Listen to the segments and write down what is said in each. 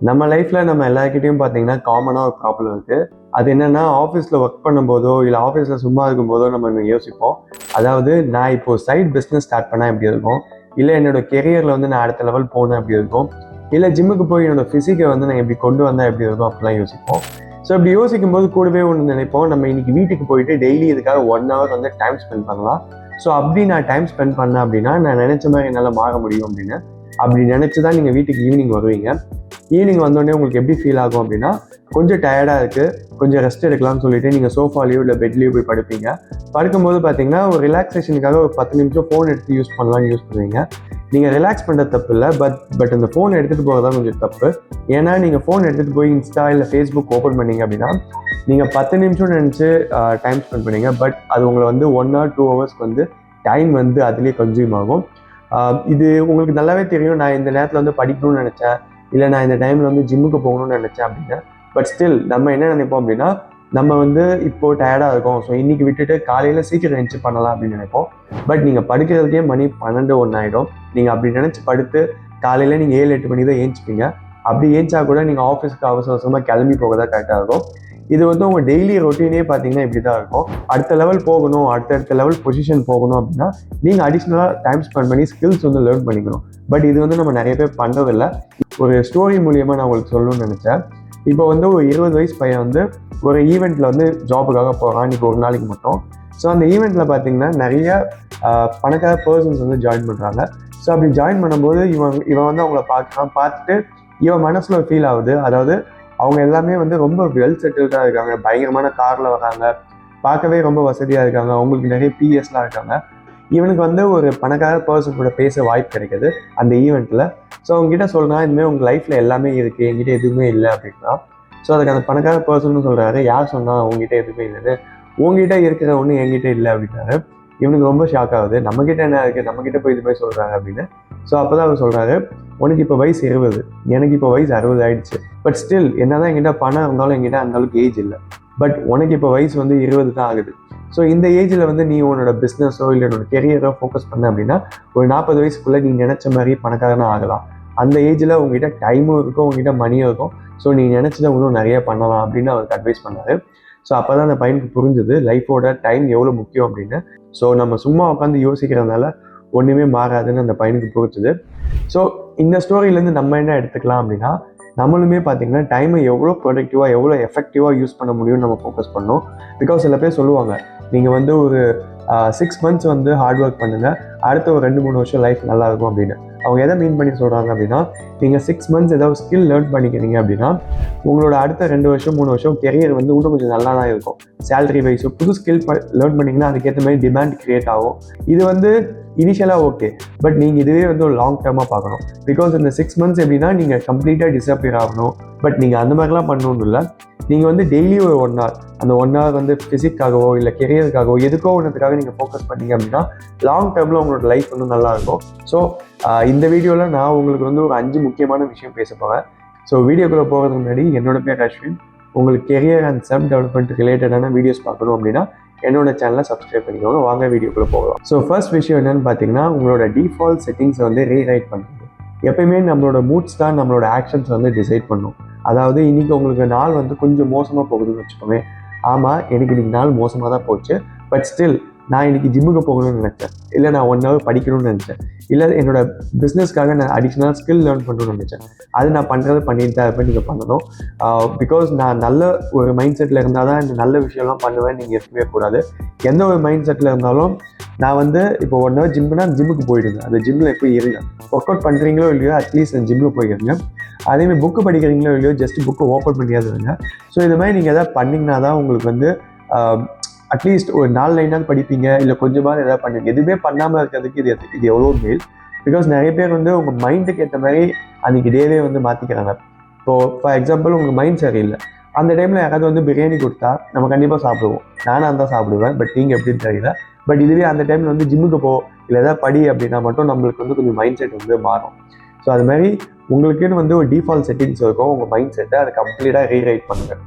நம்ம லைஃப்ல நம்ம எல்லாருக்கிட்டையும் பார்த்தீங்கன்னா காமனாக ஒரு ப்ராப்ளம் இருக்குது. அது என்னன்னா, ஆஃபீஸில் ஒர்க் பண்ணும்போதோ இல்லை ஆஃபீஸில் சும்மா இருக்கும்போதோ நம்ம யோசிப்போம். அதாவது நான் இப்போ சைட் பிஸ்னஸ் ஸ்டார்ட் பண்ணால் எப்படி இருக்கும், இல்லை என்னோட கெரியரில் வந்து நான் அடுத்த லெவல் போனால் எப்படி இருக்கும், இல்லை ஜிம்முக்கு போய் என்னோட ஃபிசிக்கை வந்து நான் எப்படி கொண்டு வந்தால் எப்படி இருக்கும் அப்படிலாம் யோசிப்போம். ஸோ இப்படி யோசிக்கும் போது கூடவே ஒன்று நினைப்போம், நம்ம இன்னைக்கு வீட்டுக்கு போயிட்டு டெய்லி இதுக்காக 1 hour வந்து டைம் ஸ்பெண்ட் பண்ணலாம். ஸோ அப்படி நான் டைம் ஸ்பெண்ட் பண்ணேன் அப்படின்னா நான் நினைச்ச மாதிரி என்னால் மாற முடியும் அப்படின்னு அப்படி நினச்சி தான் நீங்கள் வீட்டுக்கு ஈவினிங் வருவீங்க. ஈவினிங் வந்தோடனே உங்களுக்கு எப்படி ஃபீல் ஆகும் அப்படின்னா, கொஞ்சம் டயர்டாக இருக்குது, கொஞ்சம் ரெஸ்ட் எடுக்கலாம்னு சொல்லிட்டு நீங்கள் சோஃபாலேயோ இல்லை பெட்லேயோ போய் படுப்பீங்க. படுக்கும்போது பார்த்தீங்கன்னா ஒரு ரிலாக்ஸேஷனுக்காக ஒரு 10 நிமிஷம் ஃபோன் எடுத்து யூஸ் பண்ணலாம்னு யூஸ் பண்ணுவீங்க. நீங்கள் ரிலாக்ஸ் பண்ணுறது தப்பு இல்லை, பட் அந்த ஃபோன் எடுத்துகிட்டு போகிறது தான் கொஞ்சம் தப்பு. ஏன்னா நீங்கள் ஃபோன் எடுத்துகிட்டு போய் இன்ஸ்டா இல்லை ஃபேஸ்புக் ஓப்பன் பண்ணீங்க அப்படின்னா நீங்கள் 10 நிமிஷம் நினச்சி டைம் ஸ்பெண்ட் பண்ணீங்க, பட் அது உங்களை வந்து 1 or 2 hours வந்து டைம் வந்து அதுலேயே கன்சியூம் ஆகும். இது உங்களுக்கு நல்லாவே தெரியும். நான் இந்த நேரத்தில் வந்து படிக்கணும்னு நினச்சேன், இல்லை நான் இந்த டைமில் வந்து ஜிம்முக்கு போகணும்னு நினச்சேன் அப்படின்னு. பட் ஸ்டில் நம்ம என்ன நினைப்போம் அப்படின்னா, நம்ம வந்து இப்போது டயர்டாக இருக்கும், ஸோ இன்றைக்கி விட்டுட்டு காலையில் சீக்கிரம் எழுந்துச்சு பண்ணலாம் அப்படின்னு நினைப்போம். பட் நீங்கள் படுக்கிறதுக்கே மணி 12, 1 ஆகிடும். நீங்கள் அப்படி நினச்சி படுத்து காலையில் நீங்கள் 7-8 மணி தான் ஏஞ்சிப்பீங்க. அப்படி ஏஞ்சா கூட நீங்கள் ஆஃபீஸுக்கு அவசர அவசரமாக கிளம்பி போக தான் கரெக்டாக இருக்கும். இது வந்து உங்கள் டெய்லி ரொட்டீனே பார்த்தீங்கன்னா இப்படி தான் இருக்கும். அடுத்த லெவல் போகணும், அடுத்த லெவல் பொசிஷன் போகணும் அப்படின்னா நீங்கள் அடிஷ்னலாக டைம் ஸ்பெண்ட் பண்ணி ஸ்கில்ஸ் வந்து லேர்ன் பண்ணிக்கணும். பட் இது வந்து நம்ம நிறைய பேர் பண்ணுறதில்லை. ஒரு ஸ்டோரி மூலியமாக நான் உங்களுக்கு சொல்லணும்னு நினச்சேன். இப்போ வந்து ஒரு 20 வயசு பையன் வந்து ஒரு ஈவெண்ட்டில் வந்து ஜாபுக்காக போகிறான், இன்றைக்கி ஒரு நாளைக்கு மட்டும். ஸோ அந்த ஈவெண்ட்டில் பார்த்தீங்கன்னா நிறைய பணக்கார பர்சன்ஸ் வந்து ஜாயின் பண்ணுறாங்க. ஸோ அப்படி ஜாயின் பண்ணும்போது இவன் வந்து அவங்கள பார்த்துட்டு இவன் மனசில் ஃபீல் ஆகுது. அதாவது அவங்க எல்லாமே வந்து ரொம்ப வெல் செட்டில்டாக இருக்காங்க, பயங்கரமான காரில் வராங்க, பார்க்கவே ரொம்ப வசதியாக இருக்காங்க, அவங்களுக்கு நிறைய பிஎஸ்லாம் இருக்காங்க. இவனுக்கு வந்து ஒரு பணக்கார பர்சன் கூட பேச வாய்ப்பு கிடைக்குது அந்த ஈவெண்ட்டில். ஸோ அவங்ககிட்ட சொல்கிறான், இதுமாதிரி உங்கள் லைஃப்பில் எல்லாமே இருக்குது, என்கிட்ட எதுவுமே இல்லை அப்படின்னா. ஸோ அதுக்கு அந்த பணக்கார பர்சன் சொல்கிறாரு, யார் சொன்னால் உங்ககிட்ட எதுவுமே இல்லைன்னு, உங்ககிட்ட இருக்கிற ஒன்று என்கிட்ட இல்லை அப்படின்னாரு. இவனுக்கு ரொம்ப ஷாக் ஆகுது, நம்மக்கிட்ட என்ன இருக்குது, நம்மக்கிட்ட போய் இது மாதிரி சொல்கிறாங்க அப்படின்னு. ஸோ அப்போ தான் அவர் சொல்கிறாரு, உனக்கு இப்போ வயசு 20, எனக்கு இப்போ வயசு 60 ஆகிடுச்சு. பட் ஸ்டில் என்ன தான் என்கிட்ட பணம் இருந்தாலும் என்கிட்ட அந்தளவுக்கு ஏஜ் இல்லை. பட் உனக்கு இப்போ வயசு வந்து 20 தான் ஆகுது. ஸோ இந்த ஏஜில் வந்து நீ உன்னோட பிஸ்னஸோ இல்லை உன்னோட கெரியரோ ஃபோக்கஸ் பண்ண அப்படின்னா ஒரு 40 வயசுக்குள்ளே நீ நினச்ச மாதிரி பணக்காரனாக ஆகலாம். அந்த ஏஜில் உங்ககிட்ட டைமும் இருக்கும், உங்ககிட்ட மணியும் இருக்கும். ஸோ நீ நினச்சதை இன்னும் நிறைய பண்ணலாம் அப்படின்னு அவருக்கு அட்வைஸ் பண்ணாரு. ஸோ அப்போ தான் அந்த பையனுக்கு புரிஞ்சுது லைஃபோட டைம் எவ்வளோ முக்கியம் அப்படின்னு. ஸோ நம்ம சும்மா உட்காந்து யோசிக்கிறதுனால ஒன்றுமே மாறாதுன்னு அந்த பையனுக்கு புரிஞ்சுது. ஸோ இந்த ஸ்டோரியிலேருந்து நம்ம என்ன எடுத்துக்கலாம் அப்படின்னா, நம்மளுமே பார்த்திங்கன்னா டைமை எவ்வளோ ப்ரொடக்டிவாக எவ்வளோ எஃபெக்டிவாக யூஸ் பண்ண முடியும்னு நம்ம ஃபோக்கஸ் பண்ணோம். பிகாஸ் சில பேர் சொல்லுவாங்க, நீங்கள் வந்து ஒரு 6 months வந்து ஹார்ட் ஒர்க் பண்ணுங்கள், அடுத்த ஒரு 2-3 வருஷம் லைஃப் நல்லாயிருக்கும் அப்படின்னு. அவங்க எதை மீன் பண்ணி சொல்கிறாங்க அப்படின்னா, நீங்கள் 6 months ஏதாவது ஸ்கில் லேர்ன் பண்ணிக்கிறீங்க அப்படின்னா உங்களோட அடுத்த 2 வருஷம் 3 வருஷம் கெரியர் வந்து இன்னும் கொஞ்சம் நல்லா தான் இருக்கும். சேலரி வைஸ் புது ஸ்கில் லேர்ன் பண்ணிங்கன்னா அதுக்கேற்ற மாதிரி டிமாண்ட் க்ரியேட் ஆகும். இது வந்து இனிஷியலாக ஓகே, பட் நீங்கள் இதுவே வந்து ஒரு லாங் டேர்மாக பார்க்கணும். பிகாஸ் இந்த 6 months எப்படின்னா நீங்கள் கம்ப்ளீட்டாக டிஸப்பியர் ஆகணும். பட் நீங்கள் அந்த மாதிரிலாம் பண்ணணும்னு இல்லை. நீங்கள் வந்து டெய்லி ஒரு 1 hour, அந்த 1 hour வந்து ஃபிசிக்காகவோ இல்லை கெரியருக்காகவோ எதுக்கோ ஒன்றதுக்காக நீங்கள் ஃபோக்கஸ் பண்ணிங்க அப்படின்னா லாங் டேர்மில் உங்களோட லைஃப் வந்து நல்லாயிருக்கும். ஸோ இந்த வீடியோவில் நான் உங்களுக்கு வந்து ஒரு 5 முக்கியமான விஷயம் பேச போகிறேன். ஸோ வீடியோக்குள்ளே போகிறதுக்கு முன்னாடி, என்னோட பேர் அஸ்வின். உங்களுக்கு கெரியர் அண்ட் செல்ஃப் டெவலப்மெண்ட் ரிலேட்டடான வீடியோஸ் பார்க்கணும் அப்படின்னா என்னோட சேனலை சப்ஸ்கிரைப் பண்ணிக்கோங்க. வாங்க வீடியோக்குள்ளே போகலாம். ஸோ ஃபர்ஸ்ட் விஷயம் என்னென்னு பார்த்தீங்கன்னா, உங்களோட டிஃபால்ட் செட்டிங்ஸை வந்து ரீரைட் பண்ணுறது. எப்பயுமே நம்மளோட மூட்ஸ் தான் நம்மளோட ஆக்ஷன்ஸ் வந்து டிசைட் பண்ணும். அதாவது இன்றைக்கி உங்களுக்கு நாள் வந்து கொஞ்சம் மோசமாக போகுதுன்னு வச்சுக்கோங்க. ஆமாம், எனக்கு இன்றைக்கி நாள் மோசமாக தான் போச்சு, பட் ஸ்டில் நான் இன்றைக்கி ஜிம்முக்கு போகணும்னு நினச்சேன், இல்லை நான் 1 hour படிக்கணும்னு நினச்சேன், இல்லை என்னோட பிஸ்னஸ்க்காக நான் அடிஷ்னலாக ஸ்கில் லேர்ன் பண்ணணும்னு நினச்சேன். அது நான் பண்ணிட்டு தான் இருப்பேன். நீங்கள் பண்ணணும். பிகாஸ் நான் நல்ல ஒரு மைண்ட் செட்டில் இருந்தால் தான் இந்த நல்ல விஷயம்லாம் பண்ணுவேன். நீங்கள் இருக்கவே கூடாது. எந்த ஒரு மைண்ட் செட்டில் இருந்தாலும் நான் வந்து இப்போ 1 hour ஜிம்முக்கு போயிடுங்க. அந்த ஜிம்மில் போய் இருங்க. ஒர்க் அவுட் பண்ணுறீங்களோ இல்லையோ அட்லீஸ்ட் அந்த ஜிம்மில் போயிருங்க. அதேமாதிரி புக்கு படிக்கிறீங்களோ இல்லையோ ஜஸ்ட் புக்கு ஓப்பன் பண்ணியாவது இருங்க. ஸோ இது மாதிரி நீங்கள் எதாவது பண்ணிங்கன்னா தான் உங்களுக்கு வந்து அட்லீஸ்ட் ஒரு 4 லைனாவது படிப்பீங்க, இல்லை கொஞ்சமாக எதாவது பண்ணுவீங்க. எதுவுமே பண்ணாமல் இருக்கிறதுக்கு இது எவ்வளோ மேல். பிகாஸ் நிறைய பேர் வந்து உங்கள் மைண்டுக்கு ஏற்ற மாதிரி அன்றைக்கி டேவே வந்து மாற்றிக்கிறாங்க. இப்போது ஃபார் எக்ஸாம்பிள் உங்கள் மைண்ட் சரியில்லை, அந்த டைமில் யாராவது வந்து பிரியாணி கொடுத்தா நம்ம கண்டிப்பாக சாப்பிடுவோம். நானாக தான் சாப்பிடுவேன், பட் நீங்கள் எப்படின்னு தெரியல. பட் இதுவே அந்த டைமில் வந்து ஜிம்முக்கு போ இல்லை எதாவது படி அப்படின்னா மட்டும் நம்மளுக்கு வந்து கொஞ்சம் மைண்ட் செட் வந்து மாறும். ஸோ அது மாதிரி உங்களுக்குன்னு வந்து ஒரு டிஃபால்ட் செட்டிங்ஸ் இருக்கும். உங்கள் மைண்ட் செட்டை அதை கம்ப்ளீட்டாக ரீரைட் பண்ணுங்கள்.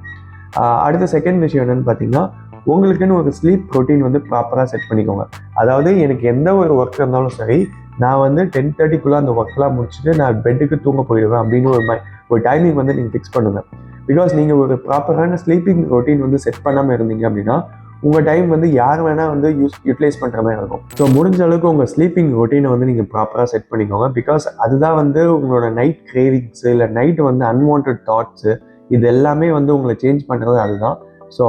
அடுத்த செகண்ட் விஷயம் என்னென்னு பார்த்தீங்கன்னா, உங்களுக்குன்னு ஒரு ஸ்லீப் ரொட்டீன் வந்து ப்ராப்பராக செட் பண்ணிக்கோங்க. அதாவது எனக்கு எந்த ஒரு ஒர்க் இருந்தாலும் சரி, நான் வந்து 10:30க்குள்ளே அந்த ஒர்க்லாம் முடிச்சுட்டு நான் பெட்டுக்கு தூங்க போயிடுவேன் அப்படின்னு ஒரு டைமிங் வந்து நீங்கள் ஃபிக்ஸ் பண்ணுங்கள். பிகாஸ் நீங்கள் ஒரு ப்ராப்பரான ஸ்லீப்பிங் ரொட்டீன் வந்து செட் பண்ணாமல் இருந்தீங்க அப்படின்னா உங்கள் டைம் வந்து யார் வேணால் வந்து யூட்டிலைஸ் பண்ணுற மாதிரி இருக்கும். ஸோ முடிஞ்ச அளவுக்கு உங்கள் ஸ்லீப்பிங் ரொட்டீனை வந்து நீங்கள் ப்ராப்பராக செட் பண்ணிக்கோங்க. பிகாஸ் அதுதான் வந்து உங்களோட நைட் கிரேவிங்ஸு இல்லை நைட்டு வந்து அன்வான்ட் தாட்ஸு இது எல்லாமே வந்து உங்களை சேஞ்ச் பண்ணுறது அதுதான். ஸோ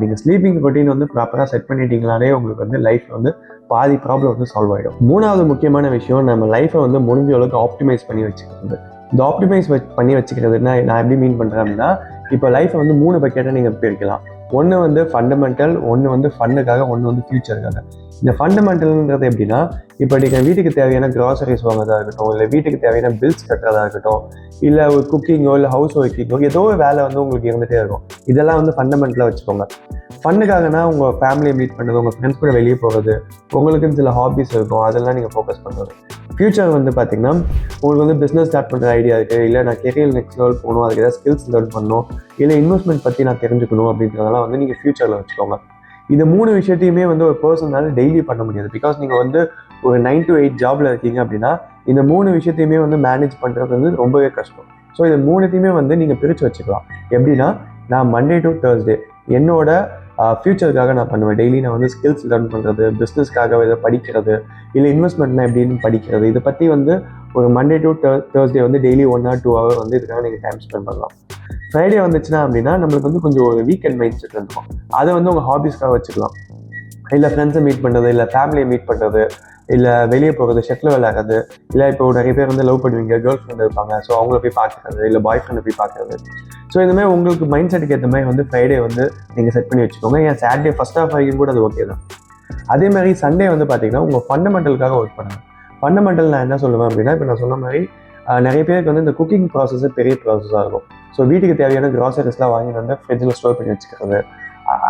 நீங்கள் ஸ்லீப்பிங் ரொட்டீன் வந்து ப்ராப்பராக செட் பண்ணிட்டீங்களாலே உங்களுக்கு வந்து லைஃப்பில் வந்து பாதி ப்ராப்ளம் வந்து சால்வ் ஆகிடும். மூணாவது முக்கியமான விஷயம், நம்ம லைஃப்பை வந்து முடிஞ்ச அளவுக்கு ஆப்டிமைஸ் பண்ணி வச்சுக்கிறது. இந்த ஆப்டிமைஸ் பண்ணி வச்சுக்கிறதுனா நான் எப்படி மீன் பண்ணுறேன் அப்படின்னா, இப்போ லைஃப்பை வந்து 3 பக்கெட்டாக நீங்கள் பிரிக்கலாம். ஒன்று வந்து ஃபண்டமெண்டல், ஒன்று வந்து ஃபண்டுக்காக, ஒன்று வந்து ஃபியூச்சருக்காக. இந்த ஃபண்டமெண்டல்ன்றது எப்படின்னா, இப்போ நீங்கள் வீட்டுக்கு தேவையான க்ராசரிஸ் வாங்குறதா இருக்கட்டும், இல்லை வீட்டுக்கு தேவையான பில்ஸ் கட்டுறதா இருக்கட்டும், இல்லை ஒரு குக்கிங்கோ இல்லை ஹவுஸ் ஒர்க்கிங்கோ ஏதோ ஒரு வேலை வந்து உங்களுக்கு இருந்துகிட்டே இருக்கும். இதெல்லாம் வந்து ஃபண்டமெண்டலாக வச்சுக்கோங்க. ஃபண்டுக்காகனா உங்கள் ஃபேமிலியை மீட் பண்ணுறது, உங்கள் ஃப்ரெண்ட்ஸ் கூட வெளியே போகிறது, உங்களுக்குன்னு சில ஹாபிஸ் இருக்கும், அதெல்லாம் நீங்கள் ஃபோக்கஸ் பண்ணுறது. ஃபியூச்சர் வந்து பார்த்திங்கன்னா உங்களுக்கு வந்து பிஸ்னஸ் ஸ்டார்ட் பண்ணுற ஐடியா இருக்குது, இல்லை நான் கெரியர் நெக்ஸ்ட் லெவல் போகணும், அதுக்கு ஏதாவது ஸ்கில்ஸ் லேர்ன் பண்ணணும், இல்லை இன்வெஸ்ட்மெண்ட் பற்றி நான் தெரிஞ்சுக்கணும் அப்படின்றதெல்லாம் வந்து நீங்கள் ஃபியூச்சரில் வச்சுக்கோங்க. இந்த 3 விஷயத்தையுமே வந்து ஒரு பர்சனால டெய்லி பண்ண முடியாது. பிகாஸ் நீங்கள் வந்து ஒரு 9 to 8 ஜாபில் இருக்கீங்க அப்படின்னா இந்த 3 விஷயத்தையுமே வந்து மேனேஜ் பண்ணுறது வந்து ரொம்பவே கஷ்டம். ஸோ இது 3த்தையுமே வந்து நீங்கள் பிரித்து வச்சுக்கலாம். எப்படின்னா, நான் மண்டே டு தேர்ஸ்டே என்னோட ஃபியூச்சருக்காக நான் பண்ணுவேன். டெய்லி நான் வந்து ஸ்கில்ஸ் லேர்ன் பண்ணுறது, பிஸ்னஸ்க்காக இதை படிக்கிறது, இல்லை இன்வெஸ்ட்மெண்ட்னா எப்படின்னு படிக்கிறது, இதை பற்றி வந்து ஒரு மண்டே டு தேர்ஸ்டே வந்து டெய்லி 1 or 2 hour வந்து இதுக்காக நீங்கள் டைம் ஸ்பெண்ட் பண்ணலாம். ஃப்ரைடே வந்துச்சுன்னா அப்படின்னா நம்மளுக்கு வந்து கொஞ்சம் ஒரு வீக்கெண்ட் மைண்ட் செட் இருக்கும். அதை வந்து உங்கள் ஹாபிஸ்க்காக வச்சுக்கலாம். இல்லை ஃப்ரெண்ட்ஸை மீட் பண்ணுறது, இல்லை ஃபேமிலியை மீட் பண்ணுறது, இல்லை வெளியே போகிறது, ஷட்டில் விளையாடுறது, இல்லை இப்போ நிறைய பேர் வந்து லவ் பண்ணுவீங்க, கேர்ள் ஃப்ரெண்ட் இருப்பாங்க, ஸோ அவங்கள போய் பார்க்குறது, இல்லை பாய் ஃப்ரெண்டை போய் பார்க்குறது. ஸோ இதுமாதிரி உங்களுக்கு மைண்ட் செட்டுக்கு ஏற்ற மாதிரி வந்து ஃப்ரைடே வந்து நீங்கள் செட் பண்ணி வச்சுக்கோங்க. ஏன் சாட்டர்டே ஃபர்ஸ்ட் ஆஃப் வரைக்கும் கூட அது ஓகே தான். அதே மாதிரி சண்டே வந்து பார்த்தீங்கன்னா உங்கள் ஃபண்டமெண்டலுக்காக ஒர்க் பண்ணுங்கள். ஃபண்டமெண்டல் நான் என்ன சொல்லுவேன் அப்படின்னா, இப்போ நான் சொன்ன மாதிரி நிறைய பேருக்கு வந்து இந்த குக்கிங் ப்ராசஸ் பெரிய ப்ராசஸாக இருக்கும். ஸோ வீட்டுக்கு தேவையான க்ராசரிஸ்லாம் வாங்கி வந்து ஃப்ரிட்ஜில் ஸ்டோர் பண்ணி வச்சுக்கிறது.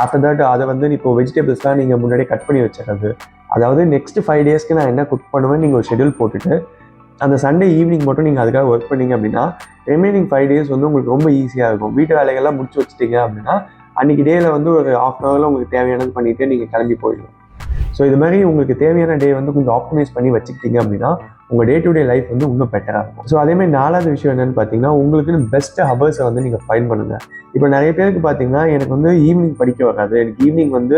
ஆஃப்டர் தட் அதை வந்து இப்போ வெஜிடபிள்ஸ்லாம் நீங்கள் முன்னாடியே கட் பண்ணி வச்சுக்கிறது. அதாவது நெக்ஸ்ட் 5 daysக்கு நான் என்ன குக் பண்ணுவேன் நீங்கள் ஒரு ஷெடியூல் போட்டுட்டு அந்த சண்டே ஈவினிங் மட்டும் நீங்கள் அதுக்காக ஒர்க் பண்ணீங்க அப்படின்னா ரிமைனிங் 5 days வந்து உங்களுக்கு ரொம்ப ஈஸியாக இருக்கும். வீட்டு வேலைகள்லாம் முடிச்சு வச்சுட்டீங்க அப்படின்னா அன்றைக்கி டேயில் வந்து ஒரு 1/2 hourல உங்களுக்கு தேவையானது பண்ணிவிட்டு நீங்கள் கிளம்பி போயிடலாம். ஸோ இது மாதிரி உங்களுக்கு தேவையான டே வந்து கொஞ்சம் ஆப்டிமைஸ் பண்ணி வச்சுக்கிட்டீங்க அப்படின்னா உங்கள் டே டு டே லைஃப் வந்து இன்னும் பெட்டராக இருக்கும். ஸோ அதேமாதிரி 4வது விஷயம் என்னென்னு பார்த்தீங்கன்னா, உங்களுக்குன்னு பெஸ்ட் ஹவர்ஸை வந்து நீங்கள் ஃபைண்ட் பண்ணுங்கள். இப்போ நிறைய பேருக்கு பார்த்தீங்கன்னா, எனக்கு வந்து ஈவினிங் படிக்க வராது, எனக்கு ஈவினிங் வந்து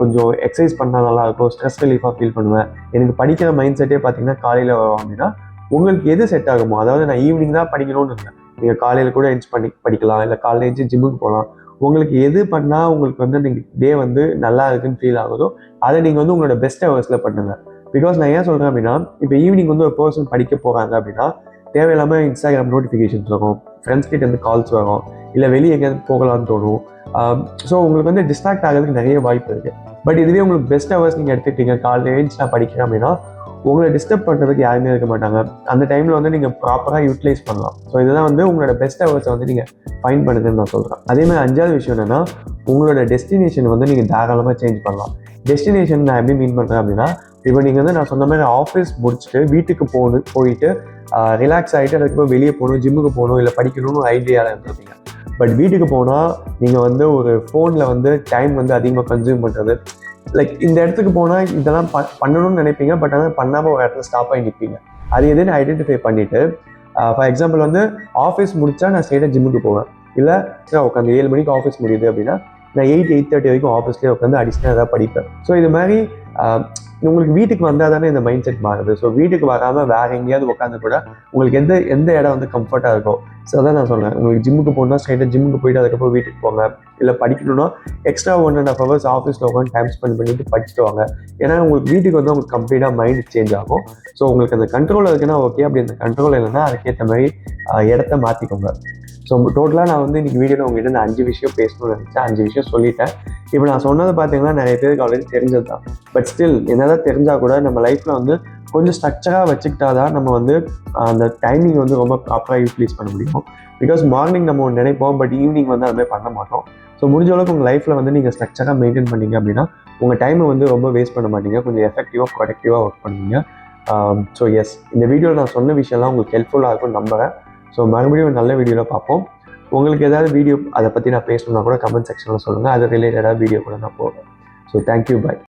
கொஞ்சம் எக்ஸசைஸ் பண்ணால் நல்லாயிருக்கும், ஸ்ட்ரெஸ் ரிலீஃபாக ஃபீல் பண்ணுவேன், எனக்கு படிக்கிற மைண்ட் செட்டே பார்த்தீங்கன்னா காலையில் வரும் அப்படின்னா உங்களுக்கு எது செட் ஆகுமோ, அதாவது நான் ஈவினிங் தான் படிக்கணும்னு இல்லை, நீங்கள் காலையில் கூட எழுந்து படிக்கலாம், இல்லை காலையில் எழுந்து ஜிம்முக்கு போகலாம். உங்களுக்கு எது பண்ணால் உங்களுக்கு வந்து நீங்கள் டே வந்து நல்லா இருக்குன்னு ஃபீல் ஆகுதோ அதை நீங்கள் வந்து உங்களோட பெஸ்ட் ஹவர்ஸில் பண்ணுங்கள். பிகாஸ் நான் ஏன் சொல்கிறேன் அப்படின்னா, இப்போ ஈவினிங் வந்து ஒரு பர்சன் படிக்க போகிறாங்க அப்படின்னா தேவையில்லாமல் இன்ஸ்டாகிராம் நோட்டிஃபிகேஷன்ஸ் வரும், ஃப்ரெண்ட்ஸ் கிட்டேருந்து கால்ஸ் வரும், இல்லை வெளியே எங்கேயாவது போகலான்னு தோணும். ஸோ உங்களுக்கு வந்து டிஸ்ட்ராக்ட் ஆகிறதுக்கு நிறைய வாய்ப்பு இருக்குது. பட் இதுவே உங்களுக்கு பெஸ்ட் ஹவர்ஸ் நீங்கள் எடுத்துக்கிட்டீங்க, காலையில் எழுந்து நான் படிக்கிறேன் அப்படின்னா உங்களை டிஸ்டர்ப் பண்ணுறதுக்கு யாருமே இருக்க மாட்டாங்க. அந்த டைமில் வந்து நீங்கள் ப்ராப்பராக யூட்டிலைஸ் பண்ணலாம். ஸோ இதுதான் வந்து உங்களோட பெஸ்ட் ஹவர்ஸை வந்து நீங்கள் ஃபைண்ட் பண்ணுதுன்னு நான் சொல்கிறேன். அதேமாதிரி 5வது விஷயம் என்னென்னா, உங்களோட டெஸ்டினேஷன் வந்து நீங்கள் தாராளமாக சேஞ்ச் பண்ணலாம். டெஸ்டினேஷன் நான் எப்படி மீன் பண்ணுறேன் அப்படின்னா, இப்போ நீங்கள் வந்து நான் சொன்ன மாதிரி ஆஃபீஸ் முடிச்சுட்டு வீட்டுக்கு போயிட்டு ரிலாக்ஸ் ஆகிட்டு அதுக்கப்புறம் வெளியே போகணும், ஜிம்முக்கு போகணும், இல்லை படிக்கணும்னு ஒரு ஐடியாவில் இருந்திருப்பீங்க. பட் வீட்டுக்கு போனால் நீங்கள் வந்து ஒரு ஃபோனில் வந்து டைம் வந்து அதிகமாக கன்சியூம் பண்ணுறது, லைக் இந்த இடத்துக்கு போனால் இதெல்லாம் பண்ணணும்னு நினைப்பீங்க, பட் ஆனால் பண்ணாமல் ஒரு இடத்துல ஸ்டாப் ஆகி நிற்பீங்க. அது எதுன்னு ஐடென்டிஃபை பண்ணிவிட்டு, ஃபார் எக்ஸாம்பிள் வந்து ஆஃபீஸ் முடித்தா நான் ஸ்ட்ரெயிட்டாக ஜிம்முக்கு போவேன், இல்லை உட்காந்து 7 மணிக்கு ஆஃபீஸ் முடியுது அப்படின்னா நான் 8-8:30 வரைக்கும் ஆஃபீஸ்லேயே உட்காந்து அடிஷ்னலாக ஏதாவது படிப்பேன். ஸோ இது மாதிரி உங்களுக்கு வீட்டுக்கு வந்தால் தானே இந்த மைண்ட் செட் மாறுது. ஸோ வீட்டுக்கு வராமல் வேறு எங்கேயாவது உட்காந்து கூட உங்களுக்கு எந்த இடம் வந்து கம்ஃபர்ட்டாக இருக்கும். ஸோ அதான் நான் சொல்கிறேன், உங்களுக்கு ஜிம்முக்கு போகணுன்னா ஸ்ட்ரைட்டாக ஜிம்முக்கு போயிட்டு அதுக்கப்புறம் வீட்டுக்கு போங்க, இல்லை படிக்கணும்னா எக்ஸ்ட்ரா 1.5 hours ஆஃபீஸில் உட்காந்து டைம் ஸ்பெண்ட் பண்ணிட்டு படிச்சுட்டு வாங்க. ஏன்னா உங்களுக்கு வீட்டுக்கு வந்து உங்களுக்கு கம்ப்ளீட்டாக மைண்ட் சேஞ்ச் ஆகும். ஸோ உங்களுக்கு அந்த கண்ட்ரோல் இருக்குன்னா ஓகே, அப்படி அந்த கண்ட்ரோல் இல்லைன்னா அதுக்கேற்ற மாதிரி இடத்த மாற்றிக்கோங்க. ஸோ டோட்டலாக நான் வந்து இன்றைக்கி வீடியோவில் உங்கள்கிட்ட நான் 5 விஷயம் பேசணும்னு நினச்சேன், 5 விஷயம் சொல்லிட்டேன். இப்போ நான் சொன்னது பார்த்தீங்கன்னா நிறைய பேருக்கு ஆல்ரெடி தெரிஞ்சது தான். பட் ஸ்டில் என்னதான் தெரிஞ்சால் கூட நம்ம லைஃப்பில் வந்து கொஞ்சம் ஸ்ட்ரக்சராக வச்சுக்கிட்டா தான் நம்ம வந்து அந்த டைமிங் வந்து ரொம்ப ப்ராப்பராக யூட்டிலைஸ் பண்ண முடியும். பிகாஸ் மார்னிங் நம்ம ஒன்று நினைப்போம், பட் ஈவினிங் வந்து அதுமாதிரி பண்ண மாட்டோம். ஸோ முடிஞ்ச அளவுக்கு உங்கள் லைஃப்பில் வந்து நீங்கள் ஸ்ட்ரக்சராக மெயின்டைன் பண்ணிங்க அப்படின்னா உங்கள் டைமை வந்து ரொம்ப வேஸ்ட் பண்ண மாட்டீங்க, கொஞ்சம் எஃபெக்டிவாக ப்ரொடக்டிவாக ஒர்க் பண்ணுவீங்க. ஸோ எஸ், இந்த வீடியோவில் நான் சொன்ன விஷயம்லாம் உங்களுக்கு ஹெல்ப்ஃபுல்லாக இருக்கும்னு நம்புகிறேன். ஸோ மறுபடியும் நல்ல வீடியோவில் பார்ப்போம். உங்களுக்கு ஏதாவது வீடியோ அதை பற்றி நான் பேசணுன்னா கூட கமெண்ட் செக்ஷனில் சொல்லுங்கள், அது ரிலேட்டடாக வீடியோ கூட நான் போடுறேன். ஸோ தேங்க்யூ, பாய்.